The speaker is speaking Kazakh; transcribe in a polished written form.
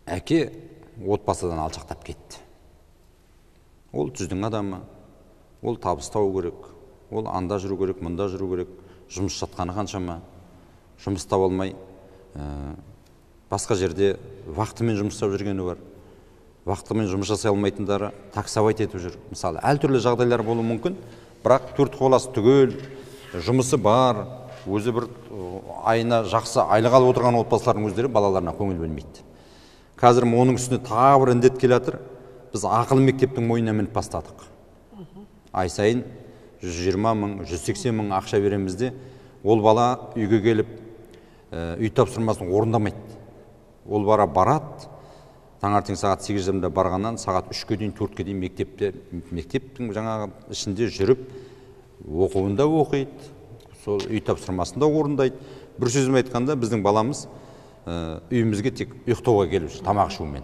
әке отбасыдан алшақтап кетті. Ол жүздің адамы, ол табыстау керек, ол анда жүру керек, мұнда жүру керек, жұмыс жатқаны қаншама, жұмыс таба алмай, басқа жерде вақтымен жұмыс жасап жүргені бар. Вақтымен жұмыс жасай алмайтындары таксовать етіп жүр. Мысалы, әртүрлі жағдайлар болуы мүмкін, бірақ төрт қоласы түгел, жұмысы бар, өзі бір айына жақсы айлық алып отырған отбасылардың өздері балаларына көңіл бөлмейді. Қазір оның үстіне тағы бір індет келе жатыр. Біз ақылы мектептің мойнына мініп бастадық. Ай сайын 120 мың, 180 мың ақша береміз де, ол бала үйге келіп, үй тапсырмасын орындамайды. Ол бара барады, таңертең сағат 8:30-да барғаннан сағат 3-ке дейін, 4-ке дейін мектептің жаңағы ішінде жүріп, оқуында оқиды, сол үй тапсырмасында орындайды. Бір сөзім айтқанда, біздің баламыз үйімізге тек ұйықтауға келіп жүр, тамақ ішумен.